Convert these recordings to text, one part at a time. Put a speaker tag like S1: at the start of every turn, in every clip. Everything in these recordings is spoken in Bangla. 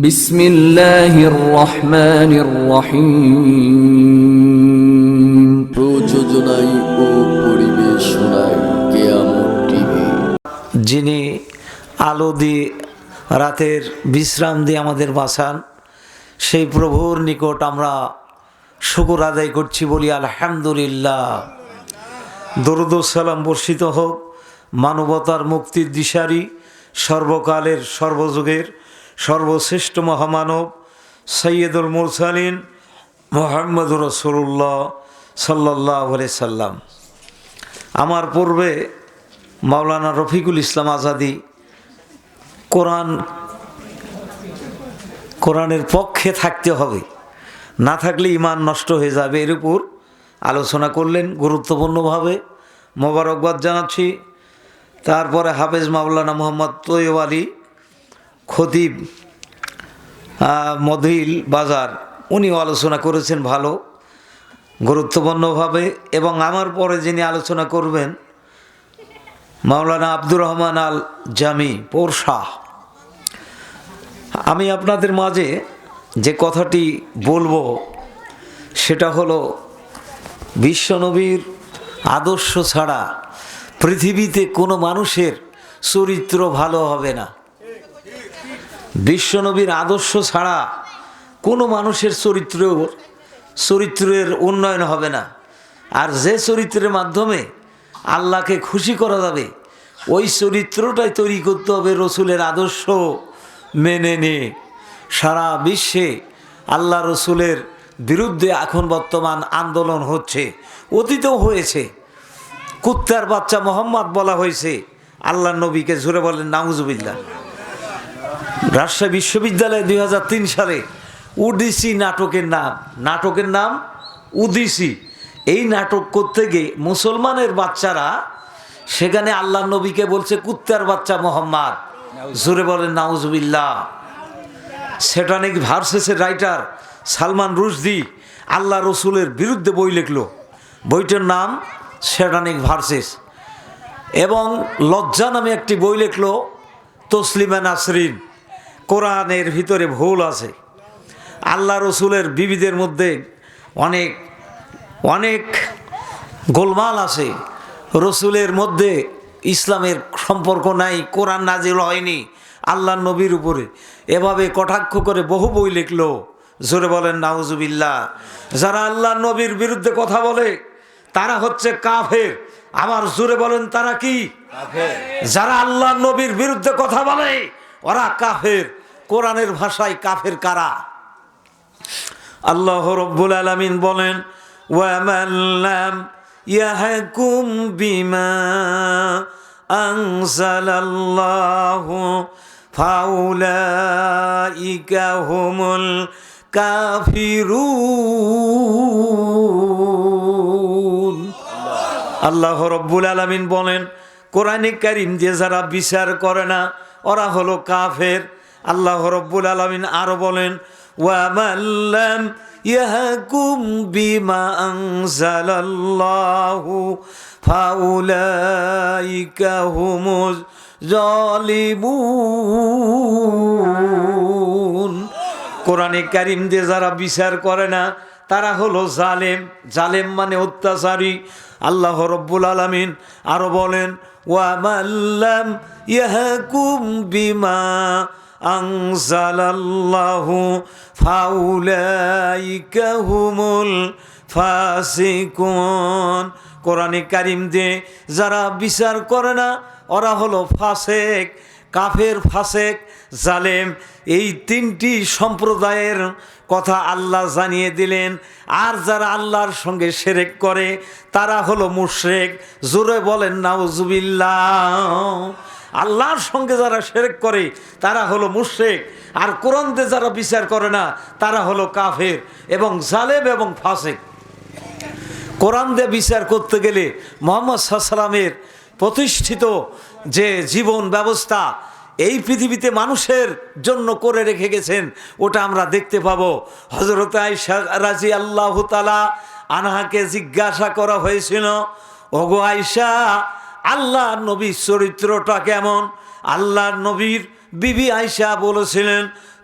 S1: বিসমিল্লাহির রহমানির রহিম।
S2: প্রযোজনায় ও পরিবেশনায় কেয়ামত টিভি।
S3: যিনি আলো দিয়ে রাতের বিশ্রাম দিয়ে আমাদের বাঁচান, সেই প্রভুর নিকট আমরা শুকর আদায় করছি, বলি আলহামদুলিল্লাহ। দরুদ ও সালাম বর্ষিত হোক মানবতার মুক্তির দিশারি, সর্বকালের সর্বযুগের সর্বশ্রেষ্ঠ মহামানব সৈয়দুল মুরসালিন মুহাম্মদুর রাসূলুল্লাহ সাল্লাল্লাহু আলাইহি সাল্লাম। আমার পূর্বে মাওলানা রফিকুল ইসলাম আজাদি কোরআনের পক্ষে থাকতে হবে, না থাকলে ঈমান নষ্ট হয়ে যাবে, এর উপর আলোচনা করলেন গুরুত্বপূর্ণভাবে। মোবারকবাদ জানাচ্ছি। তারপরে হাফেজ মাওলানা মোহাম্মদ তৈয়ব আলী খতিব মদিল বাজার, উনিও আলোচনা করেছেন ভালো গুরুত্বপূর্ণভাবে। এবং আমার পরে যিনি আলোচনা করবেন মাওলানা আব্দুর রহমান আল জামি পোরশাহ। আমি আপনাদের মাঝে যে কথাটি বলবো সেটা হলো, বিশ্বনবীর আদর্শ ছাড়া পৃথিবীতে কোনো মানুষের চরিত্র ভালো হবে না। বিশ্বনবীর আদর্শ ছাড়া কোনো মানুষের চরিত্রের উন্নয়ন হবে না। আর যে চরিত্রের মাধ্যমে আল্লাহকে খুশি করা যাবে, ওই চরিত্রটাই তৈরি করতে হবে রসুলের আদর্শ মেনে নিয়ে। সারা বিশ্বে আল্লাহ রসুলের বিরুদ্ধে এখন বর্তমান আন্দোলন হচ্ছে, অতীতেও হয়েছে। কুত্তার বাচ্চা মোহাম্মদ বলা হয়েছে আল্লাহ নবীকে, জোরে বলেন নাউজুবিল্লাহ। রাজশাহী বিশ্ববিদ্যালয়ে 2003 সালে উদিসি নাটকের নাম উদিসি। এই নাটক করতে গিয়ে মুসলমানের বাচ্চারা সেখানে আল্লাহ নবীকে বলছে কুত্তার বাচ্চা মোহাম্মদ, জোরে বলেন নাউজুবিল্লাহ। স্যাটানিক ভার্সেসের রাইটার সালমান রুশদি আল্লাহ রসুলের বিরুদ্ধে বই লিখল, বইটার নাম স্যাটানিক ভার্সেস। এবং লজ্জা নামে একটি বই লিখল তসলিমা নাসরিন। কোরআনের ভিতরে ভুল আছে, আল্লাহ রসুলের বিবিদের মধ্যে অনেক অনেক গোলমাল আছে, রসুলের মধ্যে ইসলামের সম্পর্ক নাই, কোরআন নাজিল হয়নি আল্লাহ নবীর উপরে, এভাবে কটাক্ষ করে বহু বই লিখলো, জোরে বলেন নাউজুবিল্লাহ। যারা আল্লাহ নবীর বিরুদ্ধে কথা বলে তারা হচ্ছে কাফের। আমার জোরে বলেন তারা কি? যারা আল্লাহ নবীর বিরুদ্ধে কথা বলে ওরা কাফের। কোরআনের ভাষায় কাফের কারা? আল্লাহ রাব্বুল আলামিন বলেন, ওয়া মান লাম ইয়াহকুম বিমা আনজালাল্লাহু ফাউলাইকা হুমুল কাফিরুন। আল্লাহ রাব্বুল আলামিন বলেন, কোরআনে কারীম দিয়ে যারা বিচার করে না ওরা হলো কাফের। আল্লাহ রাব্বুল আলামিন আরো বলেন, ওয়া মান লাম ইয়াহকুম বিমা আনজালাল্লাহু ফাউলাইকা হুমুজ জালিমুন। কোরআনে কারীম দিয়ে যারা বিচার করে না তারা হলো জালেম। জালেম মানে অত্যাচারী। আল্লাহ রাব্বুল আলামিন আরো বলেন, ওয়া মান লাম ইয়াহকুম বিমা আনজালাল্লাহু ফাউলাইকা হুমুল ফাসিকুন। কোরআনে কারীম দিয়ে যারা বিচার করে না ওরা হলো ফাসেক, কাফের, ফাসেক, জালেম। এই তিনটি সম্প্রদায়ের কথা আল্লাহ জানিয়ে দিলেন। আর যারা আল্লাহর সঙ্গে শিরক করে তারা হলো মুশরিক, জোরে বলেন নাউজুবিল্লাহ। আল্লাহর সঙ্গে যারা শিরক করে তারা হলো মুশরিক, আর কোরআন দিয়ে যারা বিচার করে না তারা হলো কাফের এবং জালেম এবং ফাসেক। কোরআন দিয়ে বিচার করতে গেলে মুহাম্মদ সাল্লাল্লাহু আলাইহি ওয়াসাল্লামের প্রতিষ্ঠিত যে জীবন ব্যবস্থা এই পৃথিবীতে মানুষের জন্য করে রেখে গেছেন ওটা আমরা দেখতে পাবো। হযরত আয়েশা রাদিয়াল্লাহু তাআলা আনহাকে জিজ্ঞাসা করা হয়েছিল, ওগো আয়েশা, আল্লাহর নবীর চরিত্রটা কেমন? আল্লাহর নবীর বিবি আয়েশা বলেছিলেন,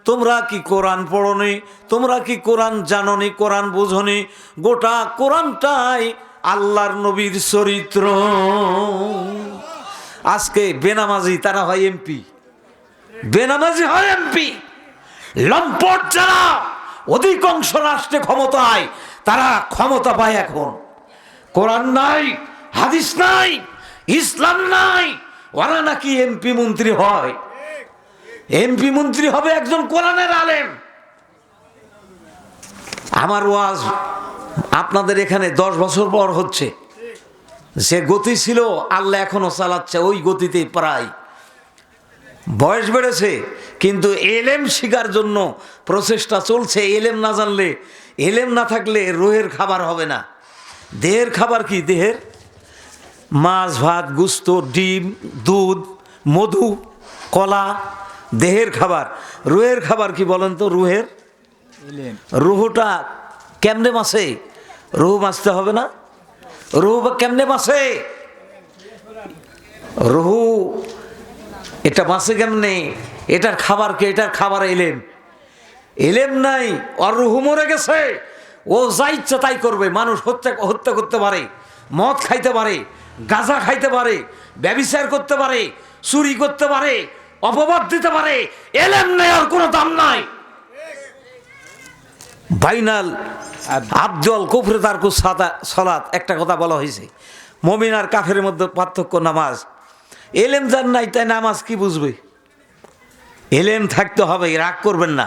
S3: তোমরা কি কোরআন পড়নি, তোমরা কি কোরআন জাননি, কোরআন বুঝনি? গোটা কোরআনটাই আল্লাহর নবীর চরিত্র। আজকে বেনামাজি তারা হয় এমপি, বেনামাজি হয় এমপি। লম্পট যারা অধিকাংশ রাষ্ট্রে ক্ষমতায়, তারা ক্ষমতা পায় এখন। কোরআন নাই, হাদিস নাই, ইসলাম নাই, ওরা নাকি এমপি মন্ত্রী হয়। এমপি মন্ত্রী হবে একজন কোরআনের আলেম। আমার ওয়াজ আপনাদের এখানে 10 বছর পর হচ্ছে। যে গতি ছিল আল্লাহ এখনো চালাচ্ছে ওই গতিতে। প্রায় বয়স বেড়েছে, কিন্তু এলেম শিখার জন্য প্রচেষ্টা চলছে। এলেম না জানলে, এলেম না থাকলে রুহের খাবার হবে না। দেহের খাবার কি? দেহের মাছ, ভাত, গোস্ত, ডিম, দুধ, মধু, কলা দেহের খাবার। রুহের খাবার কি বলেন তো? রুহের রুহুটা কেমনে বাঁচে? রুহু বাঁচতে হবে না? রুহু কেমনে বাঁচে? রুহু এটা বাঁচে কেমনে? এটার খাবার কি? এটার খাবার এলেম। এলেম নাই, আর রুহু মরে গেছে। ও যা ইচ্ছা তাই করবে। মানুষ হত্যা করতে পারে, মদ খাইতে পারে, গাঁজা খাইতে পারে, ব্যভিচার করতে পারে, চুরি করতে পারে, অপবাদ দিতে পারে। এলেম নেই, আর কোনো দাম নাই। বাইনাল আব্দুল কুফরে তারকু সালাত একটা কথা বলা হয়েছে। মুমিন আর কাফের মধ্যে পার্থক্য নামাজ। এলেম যার নাই তাই নামাজ কি বুঝবে? এলেম থাকতে হবে, রাগ করবেন না।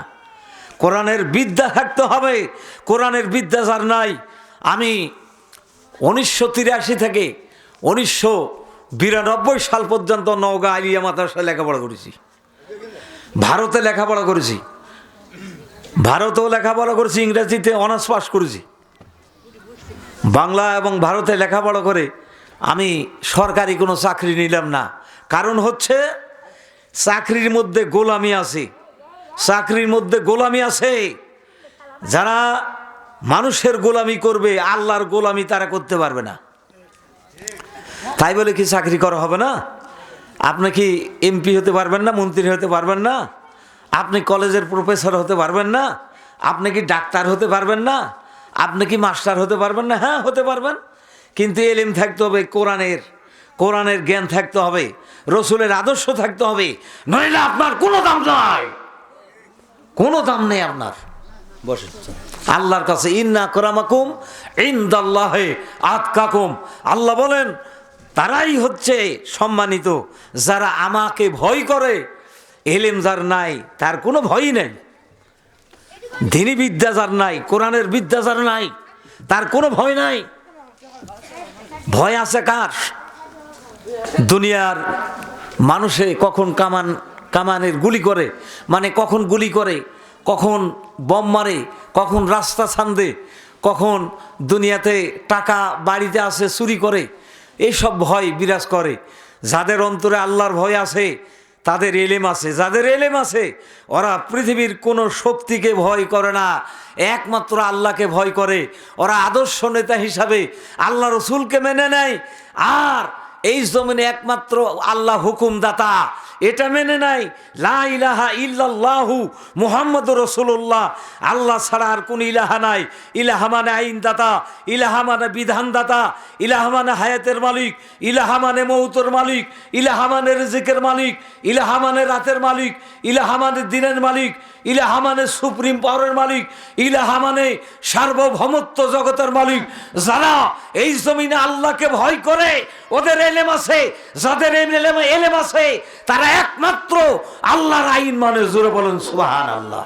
S3: কোরআনের বিদ্যা থাকতে হবে। কোরআনের বিদ্যা যার নাই। আমি 1983 থেকে 1992 সাল পর্যন্ত নওগাঁ আলিয়া মাদ্রাসায় লেখাপড়া করেছি। ভারতে লেখাপড়া করেছি, ভারতেও লেখাপড়া করেছি। ইংরেজিতে অনার্স পাস করেছি। বাংলা এবং ভারতে লেখাপড়া করে আমি সরকারি কোনো চাকরি নিলাম না। কারণ হচ্ছে চাকরির মধ্যে গোলামি আছে, চাকরির মধ্যে গোলামি আছে। যারা মানুষের গোলামি করবে, আল্লাহর গোলামি তারা করতে পারবে না। তাই বলে কি চাকরি করা হবে না? আপনি কি এমপি হতে পারবেন না? মন্ত্রী হতে পারবেন না? আপনি কলেজের প্রফেসর হতে পারবেন না? আপনি কি ডাক্তার হতে পারবেন না? আপনি কি মাস্টার হতে পারবেন না? হ্যাঁ, হতে পারবেন। কিন্তু এলেম থাকতে হবে, কোরআনের জ্ঞান থাকতে হবে, রসুলের আদর্শ থাকতে হবে। নইলে আপনার কোনো দাম নাই, কোনো দাম নেই আপনার। বসে আল্লাহর কাছে ইন্না আকরামাকুম ইনদাল্লাহি আতকাকুম। আল্লাহ বলেন তারাই হচ্ছে সম্মানিত যারা আমাকে ভয় করে। এলেম যার নাই তার কোনো ভয়ই নেই। দ্বীনি বিদ্যা যার নাই, কোরআনের বিদ্যা যার নাই, তার কোনো ভয় নাই। ভয় আছে কার? দুনিয়ার মানুষে কখন কামানের গুলি করে, মানে কখন গুলি করে, কখন বম মারে, কখন রাস্তা ছান্দে, কখন দুনিয়াতে টাকা বাড়িতে আসে চুরি করে, এইসব ভয় বিরাজ করে। যাদের অন্তরে আল্লাহর ভয় আছে তাদের এলেম আছে। যাদের এলেম আছে ওরা পৃথিবীর কোনো শক্তিকে ভয় করে না, একমাত্র আল্লাহকে ভয় করে। ওরা আদর্শ নেতা হিসাবে আল্লাহ রসুলকে মেনে নেয়, আর এই জমিনে একমাত্র আল্লাহ হুকুমদাতা এটা মেনে নাই। লা ইলাহা ইল্লাল্লাহু মুহাম্মাদুর রাসূলুল্লাহ, আল্লাহ ছাড়া আর কোন ইলাহা নাই। ইলাহা মানে আইনদাতা, ইলাহা মানে বিধানদাতা, ইলাহা মানে হায়াতের মালিক, ইলাহা মানে মৌতের মালিক, ইলাহা মানে রিজিকের মালিক, ইলাহা মানে রাতের মালিক, ইলাহা মানে দিনের মালিক, ইলাহা মানে সুপ্রিম পাওয়ারের মালিক, ইলাহা মানে সার্বভৌমত্ব জগতের মালিক। যারা এই জমিনে আল্লাহকে ভয় করে ওদের এলেম আছে। যাদের এলেম আছে তারা একমাত্র আল্লাহর আইন মানে। জোরে বলেন সুবহানাল্লাহ।